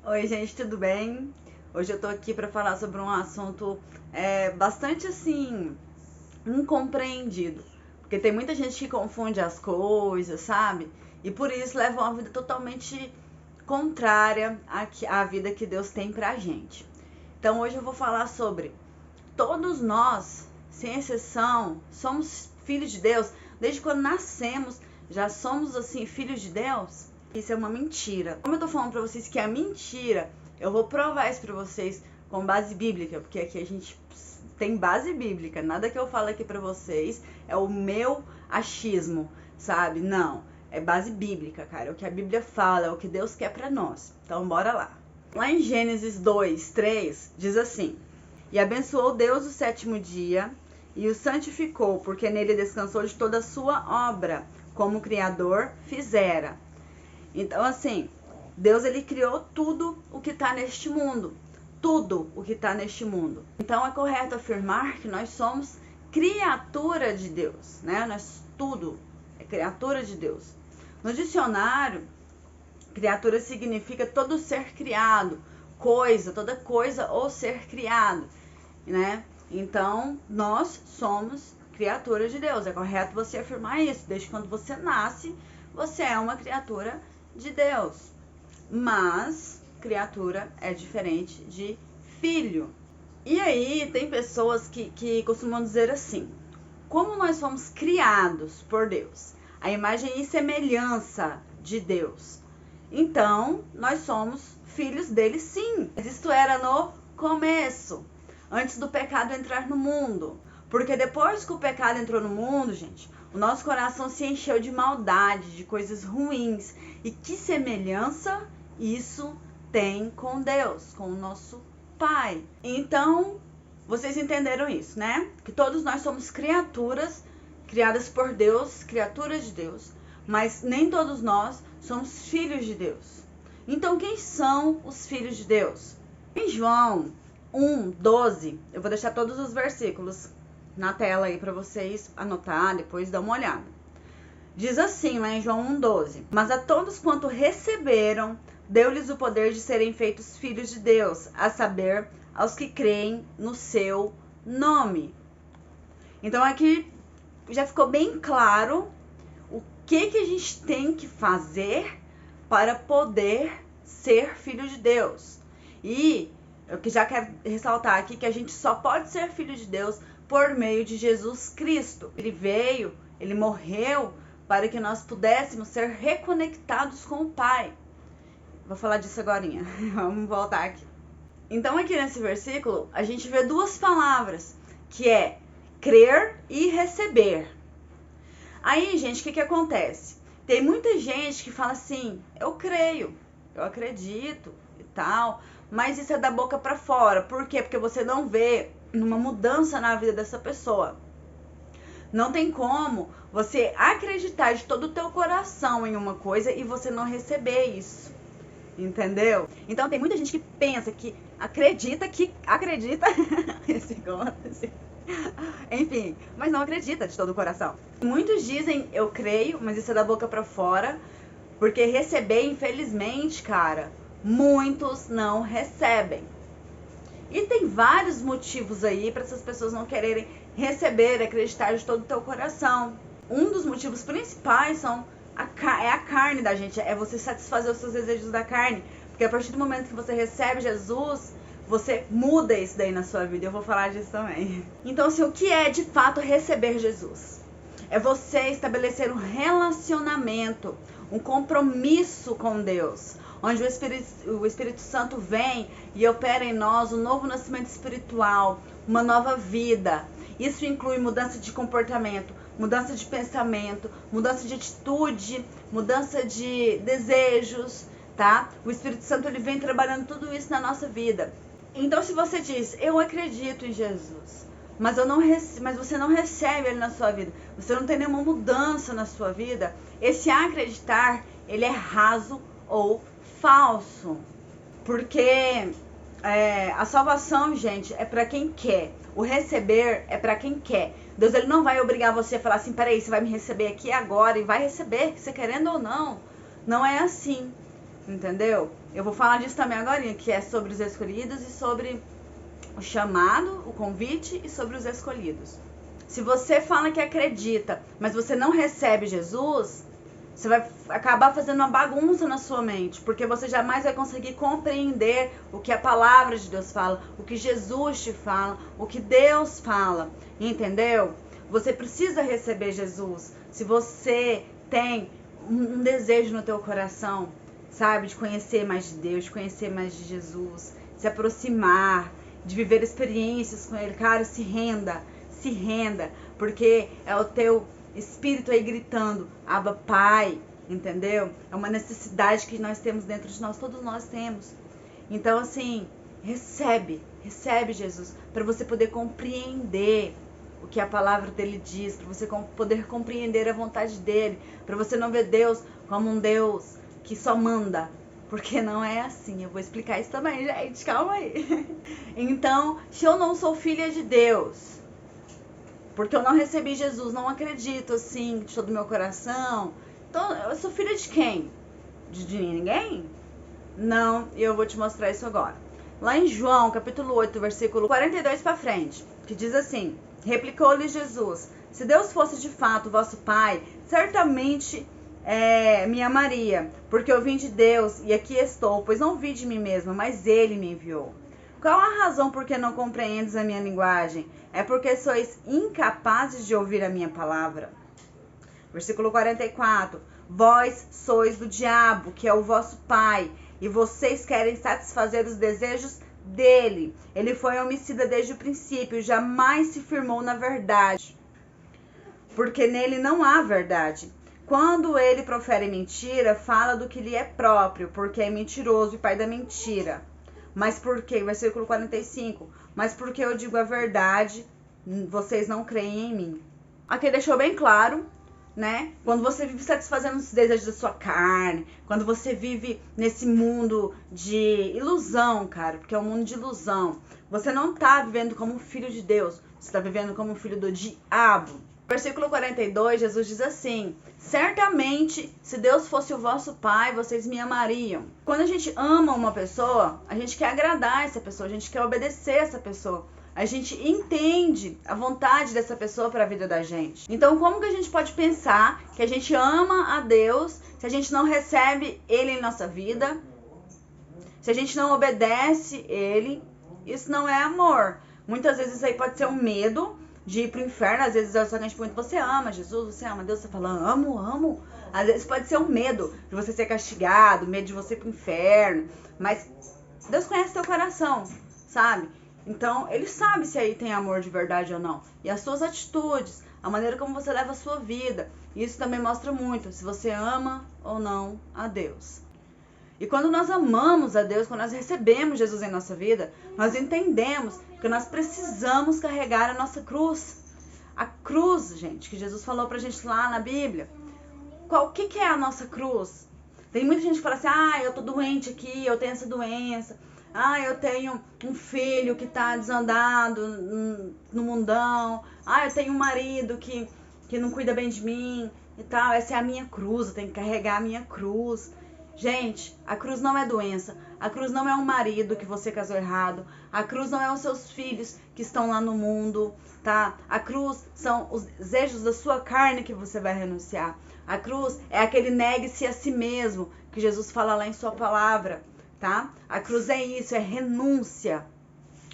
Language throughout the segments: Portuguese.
Oi, gente, tudo bem? Hoje eu tô aqui para falar sobre um assunto bastante assim incompreendido, porque tem muita gente que confunde as coisas, sabe? E por isso leva uma vida totalmente contrária à vida que Deus tem pra gente. Então hoje eu vou falar sobre todos nós, sem exceção, somos filhos de Deus. Desde quando nascemos, já somos assim filhos de Deus. Isso é uma mentira. Como eu tô falando pra vocês que é mentira, eu vou provar isso pra vocês com base bíblica, porque aqui a gente tem base bíblica. Nada que eu falo aqui pra vocês é o meu achismo, sabe? Não, é base bíblica, cara. É o que a Bíblia fala, é o que Deus quer pra nós. Então bora lá. Lá em Gênesis 2:3 diz assim: E abençoou Deus o sétimo dia e o santificou, porque nele descansou de toda a sua obra, como o Criador fizera. Então, assim, Deus ele criou tudo o que está neste mundo. Tudo o que está neste mundo. Então, é correto afirmar que nós somos criatura de Deus, né? Tudo é criatura de Deus. No dicionário, criatura significa todo ser criado, toda coisa ou ser criado, né? Então, nós somos criaturas de Deus. É correto você afirmar isso. Desde quando você nasce, você é uma criatura de Deus. Mas criatura é diferente de filho. E aí tem pessoas que costumam dizer assim: como nós fomos criados por Deus, a imagem e semelhança de Deus, então nós somos filhos dele, sim. Mas isto era no começo, antes do pecado entrar no mundo. Porque depois que o pecado entrou no mundo, gente, o nosso coração se encheu de maldade, de coisas ruins. E que semelhança isso tem com Deus, com o nosso Pai. Então, vocês entenderam isso, né? Que todos nós somos criaturas criadas por Deus, criaturas de Deus, mas nem todos nós somos filhos de Deus. Então, quem são os filhos de Deus? Em João 1:12, eu vou deixar todos os versículos na tela aí para vocês anotar, depois dar uma olhada. Diz assim lá em João 1:12: Mas a todos quanto receberam, deu-lhes o poder de serem feitos filhos de Deus, a saber, aos que creem no seu nome. Então aqui já ficou bem claro o que a gente tem que fazer para poder ser filho de Deus. E eu que já quero ressaltar aqui que a gente só pode ser filho de Deus por meio de Jesus Cristo. Ele veio, ele morreu para que nós pudéssemos ser reconectados com o Pai. Vou falar disso agorinha. Vamos voltar aqui. Então aqui nesse versículo a gente vê duas palavras, que é crer e receber. Aí, gente, o que acontece? Tem muita gente que fala assim: eu creio, eu acredito e tal, mas isso é da boca pra fora. Por quê? Porque você não vê uma mudança na vida dessa pessoa. Não tem como você acreditar de todo o teu coração em uma coisa e você não receber isso. Entendeu? Então tem muita gente que pensa, que acredita, enfim, mas não acredita de todo o coração. Muitos dizem eu creio, mas isso é da boca pra fora, porque receber, infelizmente, cara, muitos não recebem. E tem vários motivos aí para essas pessoas não quererem receber, acreditar de todo o teu coração. Um dos motivos principais é a carne da gente, é você satisfazer os seus desejos da carne. Porque a partir do momento que você recebe Jesus, você muda isso daí na sua vida. Eu vou falar disso também. Então, assim, o que é de fato receber Jesus? É você estabelecer um relacionamento, um compromisso com Deus, onde o Espírito Santo vem e opera em nós um novo nascimento espiritual, uma nova vida. Isso inclui mudança de comportamento, mudança de pensamento, mudança de atitude, mudança de desejos, tá? O Espírito Santo ele vem trabalhando tudo isso na nossa vida. Então, se você diz, eu acredito em Jesus, mas você não recebe ele na sua vida, você não tem nenhuma mudança na sua vida, esse acreditar, ele é raso ou falso. Porque a salvação, gente, é para quem quer. O receber é para quem quer. Deus ele não vai obrigar você a falar assim, peraí, você vai me receber aqui agora e vai receber, você querendo ou não. Não é assim. entendeu? Eu vou falar disso também agora, que é sobre os escolhidos e sobre o chamado, o convite e sobre os escolhidos. Se você fala que acredita, mas você não recebe Jesus, você vai acabar fazendo uma bagunça na sua mente, porque você jamais vai conseguir compreender o que a palavra de Deus fala, o que Jesus te fala, o que Deus fala, entendeu? Você precisa receber Jesus. Se você tem um desejo no teu coração, sabe, de conhecer mais de Deus, de conhecer mais de Jesus, se aproximar, de viver experiências com Ele, cara, se renda, porque é o teu espírito aí gritando, Abba, Pai, entendeu? É uma necessidade que nós temos dentro de nós, todos nós temos. Então, assim, recebe Jesus, para você poder compreender o que a palavra dele diz, para você poder compreender a vontade dele, para você não ver Deus como um Deus que só manda, porque não é assim. Eu vou explicar isso também, gente, calma aí. Então, se eu não sou filha de Deus, porque eu não recebi Jesus, não acredito assim, de todo o meu coração, então eu sou filha de quem? De ninguém? Não, e eu vou te mostrar isso agora. Lá em João, capítulo 8, versículo 42 para frente, que diz assim: replicou-lhe Jesus: se Deus fosse de fato vosso Pai, certamente me amaria, porque eu vim de Deus e aqui estou, pois não vi de mim mesma, mas Ele me enviou. Qual a razão por que não compreendes a minha linguagem? É porque sois incapazes de ouvir a minha palavra. Versículo 44. Vós sois do diabo, que é o vosso pai, e vocês querem satisfazer os desejos dele. Ele foi homicida desde o princípio, jamais se firmou na verdade, porque nele não há verdade. Quando ele profere mentira, fala do que lhe é próprio, porque é mentiroso e pai da mentira. Mas por quê? Versículo 45. Mas porque eu digo a verdade, vocês não creem em mim. Aqui deixou bem claro, né? Quando você vive satisfazendo os desejos da sua carne, quando você vive nesse mundo de ilusão, cara, porque é um mundo de ilusão, você não tá vivendo como um filho de Deus, você tá vivendo como um filho do diabo. Versículo 42, Jesus diz assim: certamente, se Deus fosse o vosso Pai, vocês me amariam. Quando a gente ama uma pessoa, a gente quer agradar essa pessoa, a gente quer obedecer essa pessoa. A gente entende a vontade dessa pessoa para a vida da gente. Então, como que a gente pode pensar que a gente ama a Deus se a gente não recebe Ele em nossa vida? Se a gente não obedece Ele, isso não é amor. Muitas vezes isso aí pode ser um medo de ir pro inferno. Às vezes a gente pergunta: você ama Jesus? Você ama Deus? Você fala: amo. Às vezes pode ser um medo de você ser castigado, medo de você ir pro inferno. Mas Deus conhece teu coração, sabe? Então, Ele sabe se aí tem amor de verdade ou não. E as suas atitudes, a maneira como você leva a sua vida, isso também mostra muito se você ama ou não a Deus. E quando nós amamos a Deus, quando nós recebemos Jesus em nossa vida, nós entendemos que nós precisamos carregar a nossa cruz. A cruz, gente, que Jesus falou pra gente lá na Bíblia. O que é a nossa cruz? Tem muita gente que fala assim: eu tô doente aqui, eu tenho essa doença. Eu tenho um filho que tá desandado no mundão. Eu tenho um marido que não cuida bem de mim e tal. Essa é a minha cruz, eu tenho que carregar a minha cruz. Gente, a cruz não é doença. A cruz não é um marido que você casou errado. A cruz não é os seus filhos que estão lá no mundo, tá? A cruz são os desejos da sua carne que você vai renunciar. A cruz é aquele negue-se a si mesmo que Jesus fala lá em sua palavra, tá? A cruz é isso, é renúncia.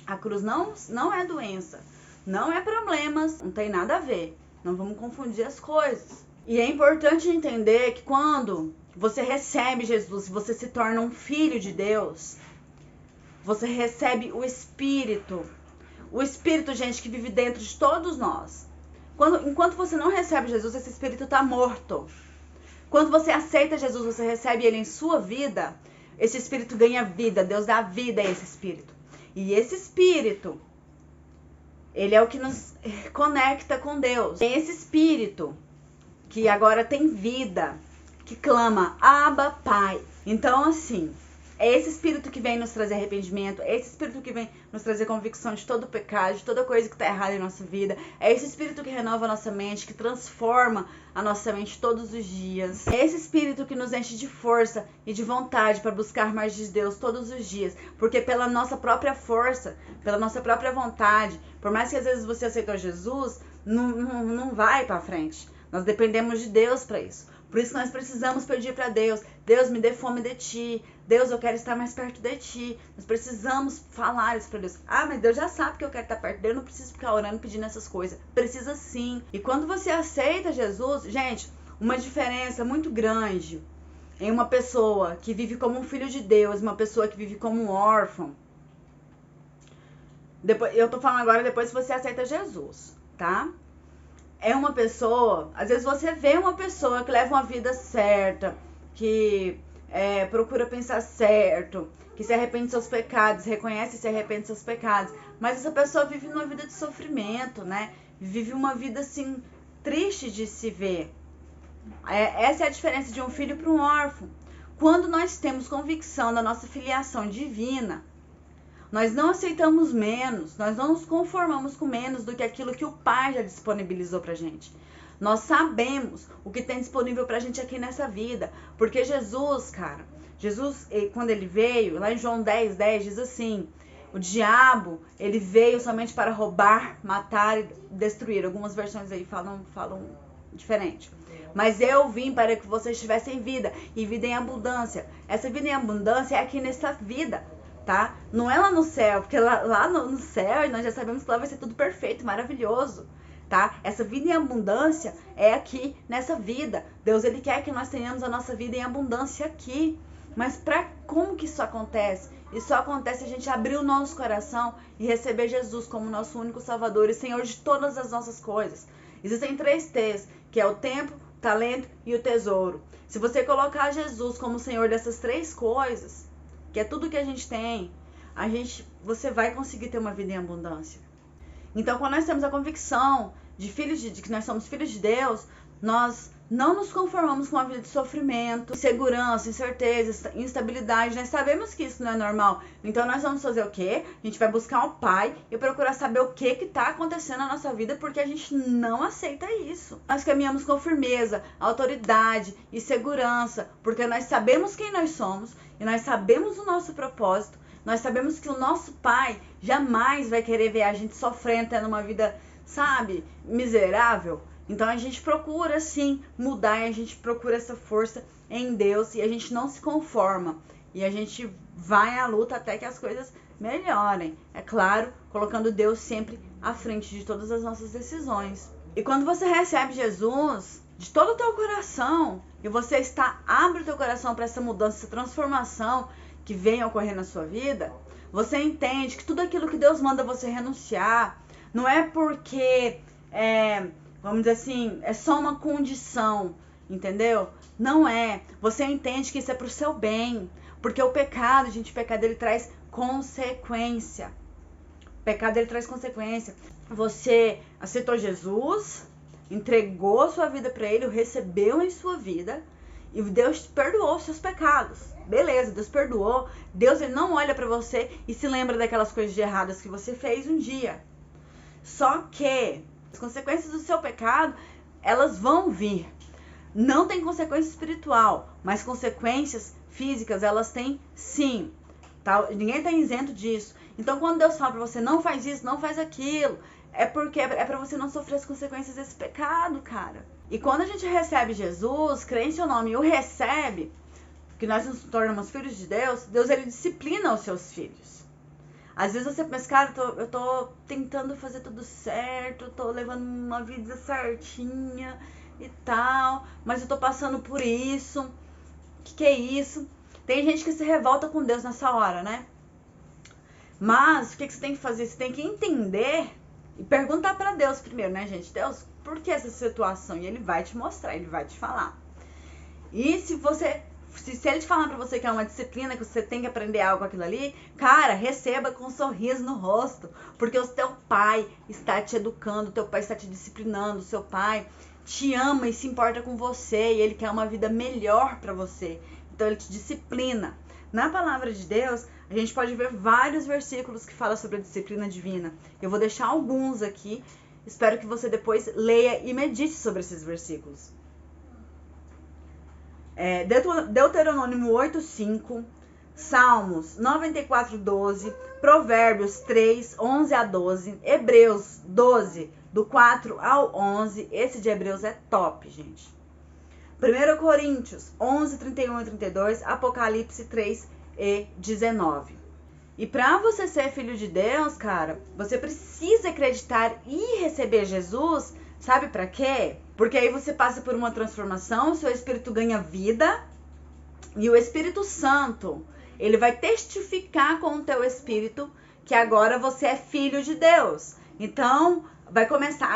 A cruz não é doença, não é problemas, não tem nada a ver. Não vamos confundir as coisas. E é importante entender que quando você recebe Jesus, você se torna um filho de Deus, você recebe o Espírito. O Espírito, gente, que vive dentro de todos nós. Enquanto você não recebe Jesus, esse Espírito está morto. Quando você aceita Jesus, você recebe Ele em sua vida, esse Espírito ganha vida. Deus dá vida a esse Espírito. E esse Espírito, ele é o que nos conecta com Deus. É esse Espírito que agora tem vida, que clama: Abba, Pai. Então, assim, É esse Espírito que vem nos trazer arrependimento, é esse Espírito que vem nos trazer convicção de todo pecado, de toda coisa que está errada em nossa vida. É esse Espírito que renova a nossa mente, que transforma a nossa mente todos os dias. É esse Espírito que nos enche de força e de vontade para buscar mais de Deus todos os dias. Porque pela nossa própria força, pela nossa própria vontade, por mais que às vezes você aceitou Jesus, não vai para frente. Nós dependemos de Deus para isso. Por isso que nós precisamos pedir para Deus. Deus, me dê fome de Ti. Deus, eu quero estar mais perto de Ti. Nós precisamos falar isso para Deus. Ah, mas Deus já sabe que eu quero estar perto dele. Eu não preciso ficar orando, pedindo essas coisas. Precisa sim. E quando você aceita Jesus, gente, uma diferença muito grande em uma pessoa que vive como um filho de Deus, uma pessoa que vive como um órfão. Eu tô falando agora depois que você aceita Jesus, tá? É uma pessoa, às vezes você vê uma pessoa que leva uma vida certa, que procura pensar certo, que se arrepende de seus pecados, reconhece e se arrepende de seus pecados, mas essa pessoa vive uma vida de sofrimento, né? Vive uma vida assim, triste de se ver. Essa é a diferença de um filho para um órfão. Quando nós temos convicção da nossa filiação divina, nós não aceitamos menos, nós não nos conformamos com menos do que aquilo que o Pai já disponibilizou pra gente. Nós sabemos o que tem disponível pra gente aqui nessa vida. Porque Jesus, cara, quando ele veio, lá em João 10:10, diz assim: o diabo, ele veio somente para roubar, matar e destruir. Algumas versões aí falam diferente. Mas eu vim para que vocês tivessem vida, e vida em abundância. Essa vida em abundância é aqui nessa vida. Tá? Não é lá no céu, porque lá no céu nós já sabemos que lá vai ser tudo perfeito, maravilhoso, tá? Essa vida em abundância é aqui, nessa vida. Deus, ele quer que nós tenhamos a nossa vida em abundância aqui. Mas como que isso acontece? Isso acontece se a gente abrir o nosso coração e receber Jesus como nosso único Salvador e Senhor de todas as nossas coisas. Existem 3 T's, que é o tempo, o talento e o tesouro. Se você colocar Jesus como Senhor dessas 3 coisas, que é tudo que a gente tem, você vai conseguir ter uma vida em abundância. Então, quando nós temos a convicção de que nós somos filhos de Deus, nós não nos conformamos com uma vida de sofrimento, insegurança, incerteza, instabilidade. Nós sabemos que isso não é normal. Então, nós vamos fazer o quê? A gente vai buscar o Pai e procurar saber o que está acontecendo na nossa vida, porque a gente não aceita isso. Nós caminhamos com firmeza, autoridade e segurança, porque nós sabemos quem nós somos e nós sabemos o nosso propósito. Nós sabemos que o nosso Pai jamais vai querer ver a gente sofrendo, tendo uma vida, sabe, miserável. Então a gente procura sim mudar, e a gente procura essa força em Deus e a gente não se conforma. E a gente vai à luta até que as coisas melhorem. É claro, colocando Deus sempre à frente de todas as nossas decisões. E quando você recebe Jesus de todo o teu coração e você abre o teu coração para essa mudança, essa transformação que vem ocorrer na sua vida, você entende que tudo aquilo que Deus manda você renunciar não é porque vamos dizer assim, é só uma condição, entendeu? Não é. Você entende que isso é pro seu bem. Porque o pecado, gente, o pecado ele traz consequência. O pecado ele traz consequência. Você aceitou Jesus, entregou sua vida para ele, o recebeu em sua vida e Deus perdoou os seus pecados. Beleza, Deus perdoou. Deus ele não olha para você e se lembra daquelas coisas de erradas que você fez um dia. Só que as consequências do seu pecado, elas vão vir. Não tem consequência espiritual, mas consequências físicas, elas têm sim. Tá? Ninguém está isento disso. Então, quando Deus fala para você, não faz isso, não faz aquilo, é porque é para você não sofrer as consequências desse pecado, cara. E quando a gente recebe Jesus, crê em seu nome e o recebe, que nós nos tornamos filhos de Deus, Deus ele disciplina os seus filhos. Às vezes você pensa, cara, eu tô tentando fazer tudo certo, eu tô levando uma vida certinha e tal, mas eu tô passando por isso. O que é isso? Tem gente que se revolta com Deus nessa hora, né? Mas o que você tem que fazer? Você tem que entender e perguntar pra Deus primeiro, né, gente? Deus, por que essa situação? E ele vai te mostrar, ele vai te falar. E se ele te falar pra você que é uma disciplina, que você tem que aprender algo com aquilo ali, cara, receba com um sorriso no rosto. Porque o teu pai está te educando, o teu pai está te disciplinando, o seu pai te ama e se importa com você. E ele quer uma vida melhor pra você. Então ele te disciplina. Na palavra de Deus, a gente pode ver vários versículos que falam sobre a disciplina divina. Eu vou deixar alguns aqui, espero que você depois leia e medite sobre esses versículos. Deuteronômio 8:5, Salmos 94:12, Provérbios 3:11-12, Hebreus 12, do 4 ao 11, esse de Hebreus é top, gente. 1 Coríntios 11:31-32, Apocalipse 3:19. E para você ser filho de Deus, cara, você precisa acreditar e receber Jesus, sabe para quê? Porque aí você passa por uma transformação, o seu espírito ganha vida, e o Espírito Santo, ele vai testificar com o teu espírito que agora você é filho de Deus. Então, vai começar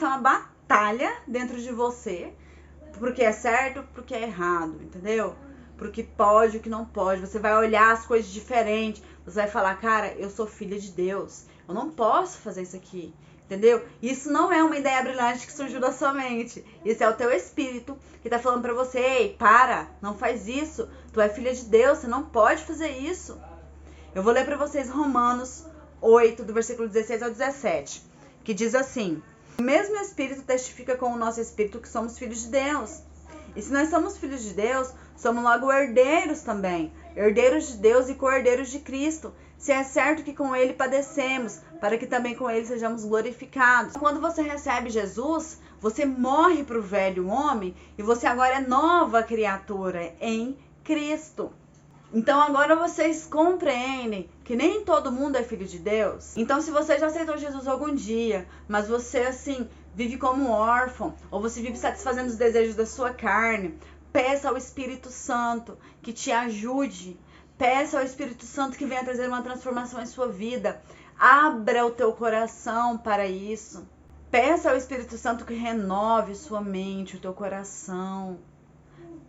uma batalha dentro de você, porque é certo, porque é errado, entendeu? Porque pode, o que não pode. Você vai olhar as coisas diferentes, você vai falar, cara, eu sou filha de Deus, eu não posso fazer isso aqui. Entendeu? Isso não é uma ideia brilhante que surgiu da sua mente. Isso é o teu espírito que tá falando pra você, ei, para, não faz isso. Tu é filha de Deus, você não pode fazer isso. Eu vou ler pra vocês Romanos 8, do versículo 16 ao 17, que diz assim: o mesmo espírito testifica com o nosso espírito que somos filhos de Deus. E se nós somos filhos de Deus, somos logo herdeiros também. Herdeiros de Deus e co-herdeiros de Cristo. Se é certo que com ele padecemos, para que também com ele sejamos glorificados. Quando você recebe Jesus, você morre para o velho homem e você agora é nova criatura em Cristo. Então agora vocês compreendem que nem todo mundo é filho de Deus. Então se você já aceitou Jesus algum dia, mas você assim vive como órfão, ou você vive satisfazendo os desejos da sua carne, peça ao Espírito Santo que te ajude. Peça ao Espírito Santo que venha trazer uma transformação em sua vida. Abra o teu coração para isso. Peça ao Espírito Santo que renove sua mente, o teu coração.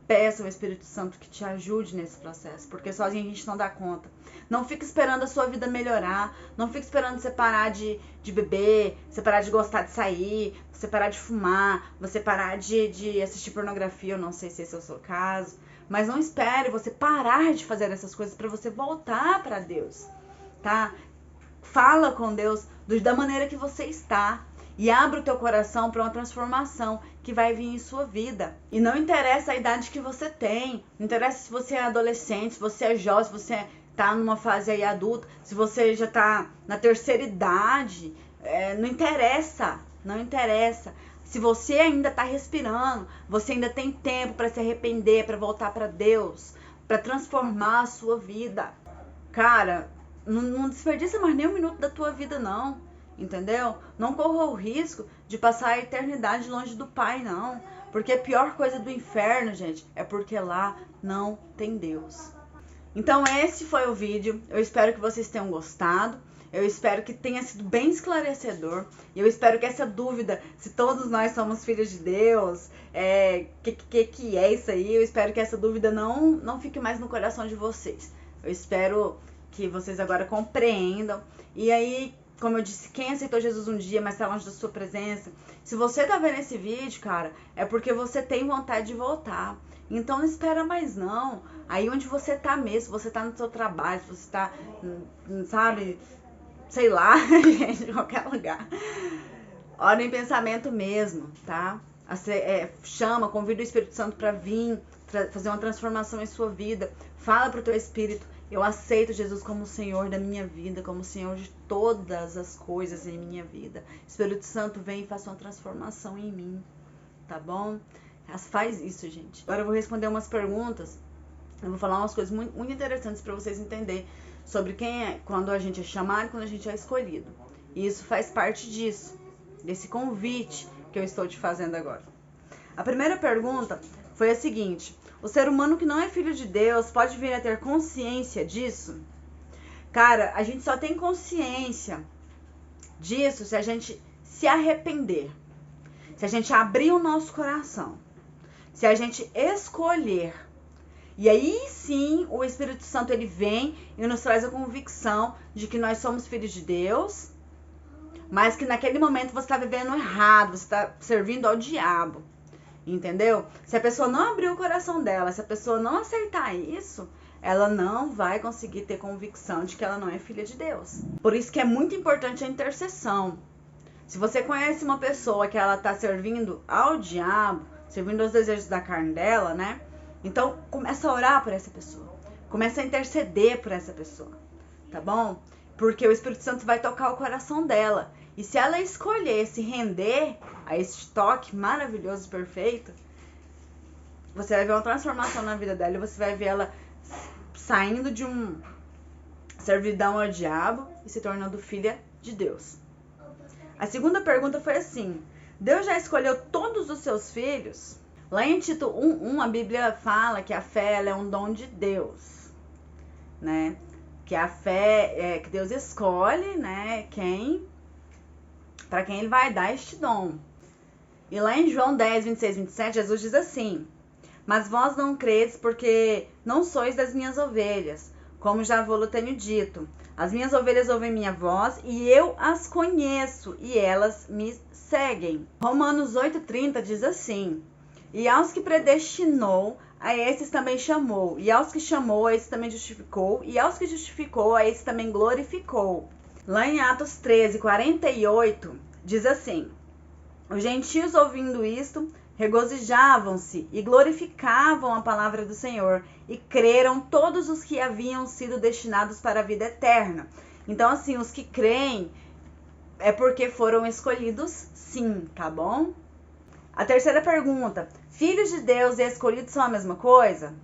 Peça ao Espírito Santo que te ajude nesse processo, porque sozinho a gente não dá conta. Não fique esperando a sua vida melhorar. Não fique esperando você parar de beber, você parar de gostar de sair, você parar de fumar, você parar de assistir pornografia. Eu não sei se esse é o seu caso. Mas não espere você parar de fazer essas coisas para você voltar para Deus, tá? Fala com Deus da maneira que você está e abra o teu coração para uma transformação que vai vir em sua vida. E não interessa a idade que você tem, não interessa se você é adolescente, se você é jovem, se você tá numa fase aí adulta, se você já tá na terceira idade, não interessa, não interessa. Se você ainda está respirando, você ainda tem tempo para se arrepender, para voltar para Deus, para transformar a sua vida. Cara, não desperdiça mais nem um minuto da tua vida não, entendeu? Não corra o risco de passar a eternidade longe do Pai, não. Porque a pior coisa do inferno, gente, é porque lá não tem Deus. Então esse foi o vídeo, eu espero que vocês tenham gostado. Eu espero que tenha sido bem esclarecedor. E eu espero que essa dúvida, se todos nós somos filhos de Deus, que é isso aí? Eu espero que essa dúvida não fique mais no coração de vocês. Eu espero que vocês agora compreendam. E aí, como eu disse, quem aceitou Jesus um dia, mas está longe da sua presença, se você tá vendo esse vídeo, cara, é porque você tem vontade de voltar. Então não espera mais não. Aí onde você tá mesmo, você tá no seu trabalho, você tá, sabe... sei lá, gente, em qualquer lugar. Ora em pensamento mesmo, tá? Chama, convida o Espírito Santo para vir, fazer uma transformação em sua vida. Fala pro teu espírito, eu aceito Jesus como o Senhor da minha vida, como o Senhor de todas as coisas em minha vida. Espírito Santo, vem e faça uma transformação em mim, tá bom? Faz isso, gente. Agora eu vou responder umas perguntas. Eu vou falar umas coisas muito interessantes para vocês entenderem sobre quem é, quando a gente é chamado e quando a gente é escolhido. E isso faz parte disso, desse convite que eu estou te fazendo agora. A primeira pergunta foi a seguinte: o ser humano que não é filho de Deus pode vir a ter consciência disso? Cara, a gente só tem consciência disso se a gente se arrepender, se a gente abrir o nosso coração, se a gente escolher. E aí sim, o Espírito Santo ele vem e nos traz a convicção de que nós somos filhos de Deus, mas que naquele momento você está vivendo errado, você está servindo ao diabo, entendeu? Se a pessoa não abrir o coração dela, se a pessoa não aceitar isso, ela não vai conseguir ter convicção de que ela não é filha de Deus. Por isso que é muito importante a intercessão. Se você conhece uma pessoa que ela está servindo ao diabo, servindo aos desejos da carne dela, né? Então, começa a orar por essa pessoa. Começa a interceder por essa pessoa, tá bom? Porque o Espírito Santo vai tocar o coração dela. E se ela escolher se render a esse toque maravilhoso e perfeito, você vai ver uma transformação na vida dela e você vai ver ela saindo de um servidão ao diabo e se tornando filha de Deus. A segunda pergunta foi assim: Deus já escolheu todos os seus filhos? Lá em Tito 1:1, a Bíblia fala que a fé ela é um dom de Deus, né? Que a fé é que Deus escolhe, né? Para quem ele vai dar este dom. E lá em João 10:26-27, Jesus diz assim: mas vós não credes porque não sois das minhas ovelhas, como já vos tenho dito. As minhas ovelhas ouvem minha voz e eu as conheço e elas me seguem. Romanos 8:30 diz assim: e aos que predestinou, a esses também chamou. E aos que chamou, a esses também justificou. E aos que justificou, a esses também glorificou. Lá em Atos 13:48 diz assim: os gentios ouvindo isto, regozijavam-se e glorificavam a palavra do Senhor, e creram todos os que haviam sido destinados para a vida eterna. Então, assim, os que creem é porque foram escolhidos sim, tá bom? A terceira pergunta: filhos de Deus e escolhidos são a mesma coisa?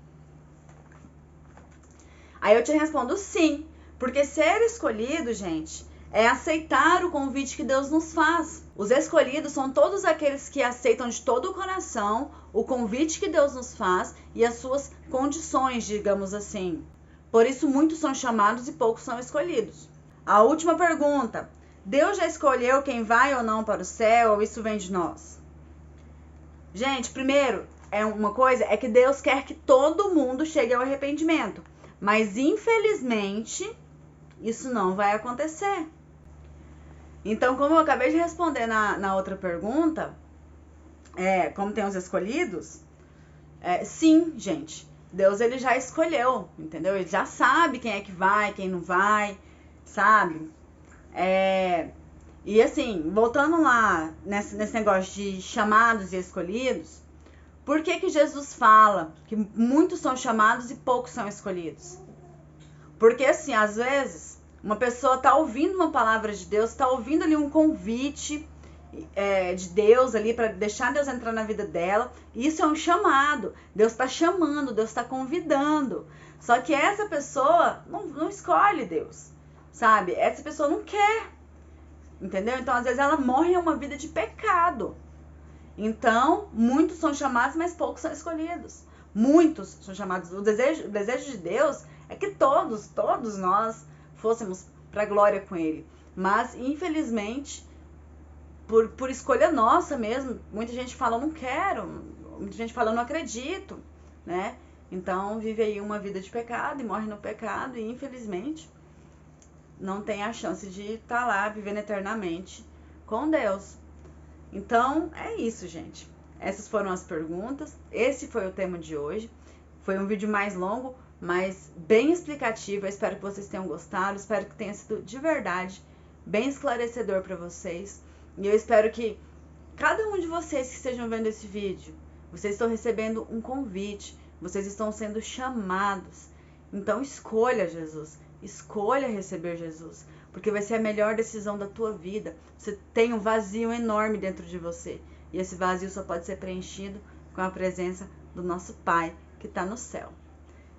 Aí eu te respondo sim, porque ser escolhido, gente, é aceitar o convite que Deus nos faz. Os escolhidos são todos aqueles que aceitam de todo o coração o convite que Deus nos faz e as suas condições, digamos assim. Por isso, muitos são chamados e poucos são escolhidos. A última pergunta: Deus já escolheu quem vai ou não para o céu, ou isso vem de nós? Gente, primeiro, uma coisa é que Deus quer que todo mundo chegue ao arrependimento. Mas, infelizmente, isso não vai acontecer. Então, como eu acabei de responder na outra pergunta, como tem os escolhidos, sim, gente, Deus ele já escolheu, entendeu? Ele já sabe quem é que vai, quem não vai, sabe? E assim, voltando lá nesse negócio de chamados e escolhidos, por que Jesus fala que muitos são chamados e poucos são escolhidos? Porque assim, às vezes, uma pessoa está ouvindo uma palavra de Deus, está ouvindo ali um convite de Deus ali para deixar Deus entrar na vida dela. Isso é um chamado. Deus está chamando, Deus está convidando. Só que essa pessoa não escolhe Deus, sabe? Essa pessoa não quer, entendeu? Então, às vezes, ela morre em uma vida de pecado. Então, muitos são chamados, mas poucos são escolhidos. Muitos são chamados. O desejo de Deus é que todos nós fôssemos para a glória com Ele. Mas, infelizmente, por escolha nossa mesmo, muita gente fala, não quero. Muita gente fala, não acredito, né? Então, vive aí uma vida de pecado e morre no pecado. E, infelizmente, não tem a chance de estar lá vivendo eternamente com Deus. Então, é isso, gente. Essas foram as perguntas. Esse foi o tema de hoje. Foi um vídeo mais longo, mas bem explicativo. Eu espero que vocês tenham gostado. Espero que tenha sido de verdade bem esclarecedor para vocês. E eu espero que cada um de vocês que estejam vendo esse vídeo, vocês estão recebendo um convite. Vocês estão sendo chamados. Então, escolha Jesus. Escolha receber Jesus, porque vai ser a melhor decisão da tua vida. Você tem um vazio enorme dentro de você, e esse vazio só pode ser preenchido com a presença do nosso Pai, que está no céu.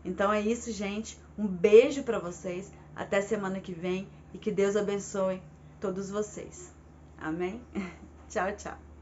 Então é isso, gente. Um beijo para vocês. Até semana que vem, e que Deus abençoe todos vocês. Amém? Tchau, tchau.